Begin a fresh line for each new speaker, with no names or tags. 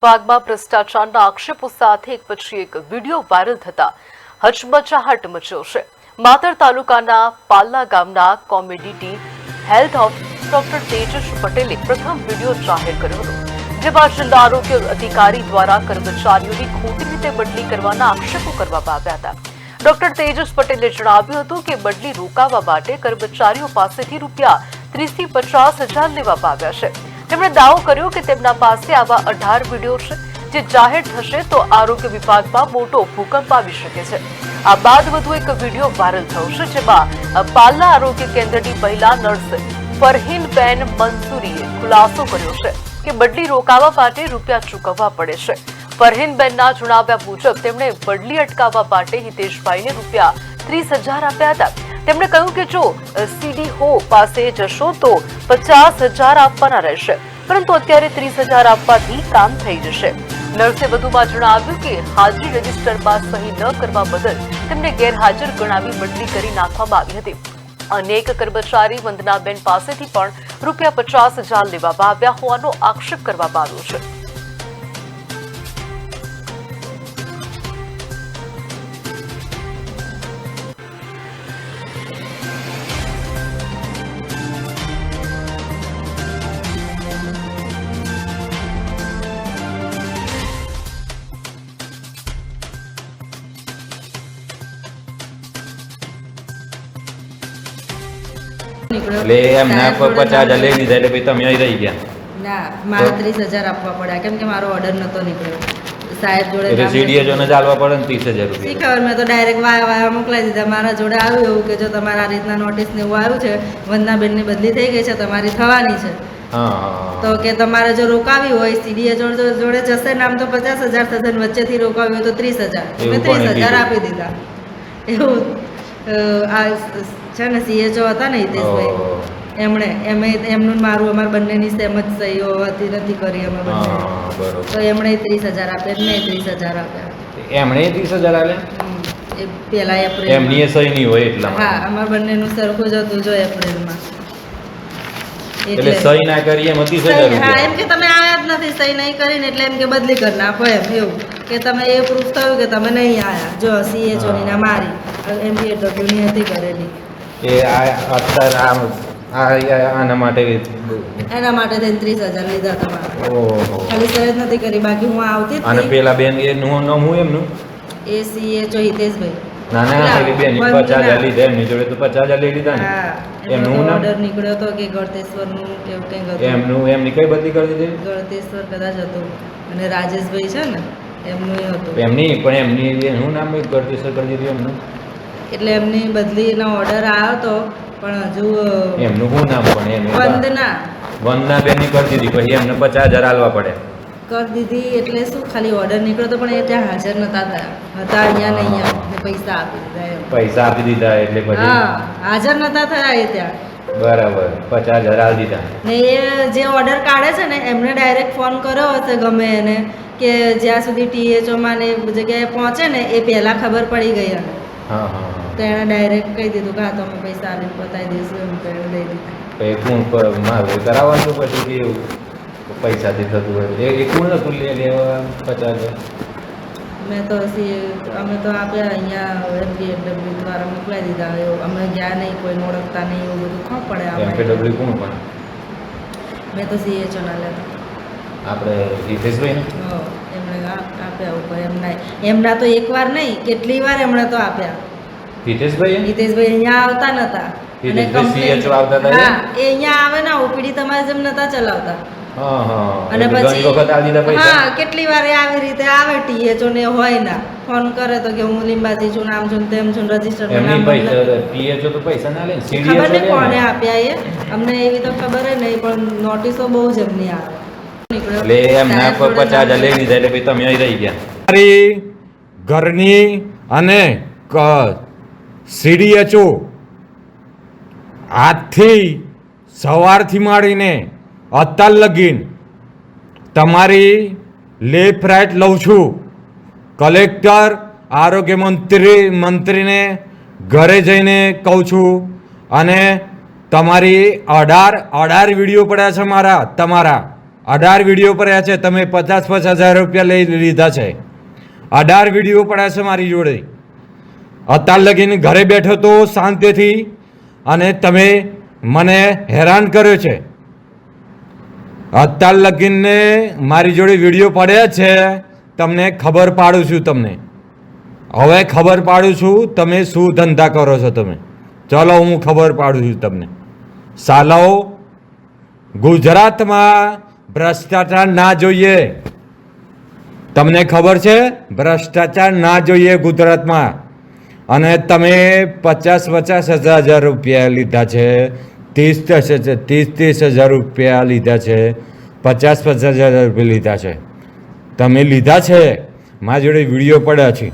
વિભાગમાં ભ્રષ્ટાચારના આક્ષેપો સાથે એક પછી એક વિડીયો વાયરલ થતા હચમચાહટ મચ્યો છે. માતર તાલુકાના પાલ્લા ગામના community health officer doctor Tejas પટેલે પ્રથમ વિડીયો જાહેર કર્યો હતો, જેમાં જિલ્લા આરોગ્ય અધિકારી દ્વારા કર્મચારીઓની ખોટી રીતે બદલી કરવાના આક્ષેપો કરવામાં આવ્યા હતા. ડોક્ટર તેજસ પટેલે જણાવ્યું હતું કે બદલી રોકાવા માટે કર્મચારીઓ પાસેથી રૂપિયા 30 થી 50 હજાર લેવામાં આવ્યા છે. તેમણે દાવો કર્યો કે તેમના પાસે આવા 18 વિડીયો છે, જે જાહેર થશે તો આરોગ્ય વિભાગમાં મોટો ભૂકંપ આવી શકે છે. આ બાદ વધુ એક વિડીયો વાયરલ થયો છે, જેમાં પાલ્લા આરોગ્ય કેન્દ્રની મહિલા નર્સ ફરહીનબેન મંસૂરીએ ખુલાસો કર્યો છે કે બદલી રોકાવા માટે રૂપિયા ચૂકવવા પડે છે. ફરહીનબેનના જણાવ્યા મુજબ તેમણે બદલી અટકાવવા માટે હિતેશભાઈને રૂપિયા 30,000 આપ્યા હતા. તેમણે કહ્યું કે જો સીડી હો પાસે જશો તો 50,000 આપવાના રહેશે, પરંતુ અત્યારે 30,000 આપવાથી કામ થઈ જશે. નર્સે વધુમાં જણાવ્યું કે હાજરી રજીસ્ટરમાં સહી ન કરવા બદલ તેમને ગેરહાજર ગણાવી બદલી કરી નાખવામાં આવી હતી. અનેક કર્મચારી વંદનાબેન પાસેથી પણ રૂપિયા 50,000 લેવામાં આવ્યા હોવાનો આક્ષેપ કરવામાં આવ્યો છે.
એટલે એમના 50,000 લઈ લીધા એટલે ભાઈ તમે અહીં રહી ગયા.
ના, મારે 30,000 આપવા પડ્યા કેમ કે મારો ઓર્ડર નતો નીકળ્યો. સાહેબ જોડે
એટલે સીડીએચઓ ને ચાલવા પડે ને 30,000 રૂપિયા.
ખબર મેં તો ડાયરેક્ટ વાયા મોકલાવી દીધા. મારા જોડે આવ્યું એવું કે જો તમારા આ રીતના નોટિસ ને એવું આવ્યું છે, વંદનાબેનની બદલી થઈ ગઈ છે, તમારી થવાની છે. તો કે તમારે જો રોકાવી હોય સીડીએચઓ જોડે જશે ને આમ તો 50,000 થશે, વચ્ચેથી રોકાવી હોય તો 30,000. મેં 30,000 આપી દીધા. એવું આ છે ને સીએચઓ હતા ને હિતેશભાઈ, એમનું મારું અમારા બંનેની સેમ જ સહીઓ હતી નથી કરી અમે બંને, તો એમણે 30,000 આપ્યા, મેં 30,000 આપ્યા.
એમણે 30,000 આપ્યા
એ પેલા એપ્રિલ
એમની સહી નહીં હોય એટલા.
હા, અમારા બંનેનું સરખું જ હતું જો એપ્રિલમાં.
એટલે સહી ના કરી એમ 30,000.
હા, એમ કે તમે આયા જ નથી, સહી નહીં કરીને એટલે એમ કે બદલી કરી નાખો એમ. એવું કે તમે એ પ્રૂફ થયું કે તમે નહીં આયા. જો સીએચઓ ની ના મારી MPW ની હતી કરેલી
એ અત્યારે આના માટે
એના માટે થઈને 30,000 લીધા તમારા.
ઓહો,
ખાલી સહી નથી કરી, બાકી હું આવતી જ
અને
નહીં.
પેલા બેન એનું નામ હું એમનું
એ સીએચઓ હિતેશભાઈ.
ના ના પેલી બેન 50,000 લીધા, એમની જોડે તો 50,000 લઈ લીધા ને.
હા,
એમનું
એમનો
નામ
ઓર્ડર નીકળ્યો હતો કે ગળતેશ્વરનું કે એવું કંઈક હતું.
એમનું એમની કઈ બદલી કરી દીધી?
ગળતેશ્વર કદાચ હતું. અને રાજેશભાઈ છે ને એમનું હતું.
એમની પણ એમની એનું નામ ગળતેશ્વર કરી દીધું એમનું.
એટલે એમની બદલીનો ઓર્ડર આવ્યો હતો, પણ હજુ
એમનું શું નામ પણ એનું
વંદના
બેન ની કરી દીધી, પછી એમને 50,000 આલવા પડે.
કરી દીધી. એટલે શું ખાલી ઓર્ડર નીકળ્યો હતો, પણ એ ત્યાં હાજર નતા થયા હતા, અહીંયા ને અહીંયા, ને પૈસા આપી દીધા એમ.
પૈસા આપી દીધા એટલે પછી
હા, હાજર નતા થયા એ ત્યાં.
બરાબર 50,000 આલી દીધા. ને
એ જે ઓર્ડર કાઢે છે ને એમને ડાયરેક્ટ ફોન કર્યો હશે ગમે એને, કે જ્યાં સુધી THOમાં ને એ જગ્યાએ પહોંચે ને એ પહેલાં ખબર પડી ગઈ એને.
હા હા,
તો એણે ડાયરેક્ટ કહી દીધું કે હા તો અમે પૈસા આવીને પતાવી દઈશું એમ, તો એણે દઈ દીધા.
એ કોણ મારે કરાવવાનું પછી કે એવું પૈસાથી થતું હોય એ કોણ નતું લેવા 50,000?
મેં તો અમે તો આપ્યા અહીંયા MPW દ્વારા મોકલાવી દીધા. એવું અમે ગયા નહીં, કોઈને ઓળખતા નહીં, એવું બધું ખબર પડે
MPW કોણ પણ?
મેં તો CHOના લેતા
આપણે હિતેશભાઈ
એમણે આપ્યા ઉપર. એમના તો એકવાર નહીં, કેટલી વાર એમણે તો આપ્યા.
હિતેશભાઈ
અહીંયા આવતા નતા.
CHO આવતા હતા.
હા, એ અહીંયા આવે ને ઓપીડી તમારે જેમ નતા ચલાવતા. અને
ઘણી
પછી
વખત આલી દીધા પૈસા.
હા, કેટલી વાર આવી રીતે આવે THO ને હોય ના, ફોન કરે તો કે હું લીંબાથી છું, નામ છું, તેમ છું, રજીસ્ટર
એમની પૈસા THO તો પૈસા ના લે ને,
ખબર નહીં કોને આપ્યા એ અમને એવી તો ખબર નહીં, પણ નોટિસો બહુ જ એમની આવે.
એટલે એમના 50,000 લઈ લીધા એટલે ભાઈ તમે અહીં રહી ગયા.
મારી ઘરની અને CDHO આજથી સવારથી માંડીને અત્યાર લગીન તમારી લેફ્ટ રાઈટ લઉં છું. કલેક્ટર, આરોગ્ય મંત્રીને ઘરે જઈને કહું છું, અને તમારી 18 વિડીયો પડ્યા છે તમારા 18 વિડીયો પડ્યા છે, તમે 50,000 રૂપિયા લઈ લીધા છે. 18 વિડીયો પડ્યા છે મારી જોડે. અત્યાર લગીને ઘરે બેઠો તો શાંતિથી અને તમે મને હેરાન કર્યો છે. અત્યાર લગીને મારી જોડે વિડીયો પડ્યા છે, તમને ખબર પાડું છું. તમને હવે ખબર પાડું છું તમે શું ધંધા કરો છો. તમે ચલો હું ખબર પાડું છું તમને. સાલાઓ, ગુજરાતમાં ભ્રષ્ટાચાર ના જોઈએ. તમને ખબર છે ભ્રષ્ટાચાર ના જોઈએ ગુજરાતમાં. અને તમે 50,000 રૂપિયા લીધા છે, 30,000 રૂપિયા લીધા છે, 50,000 રૂપિયા લીધા છે. તમે લીધા છે, મારી જોડે વિડીયો પડ્યા છે.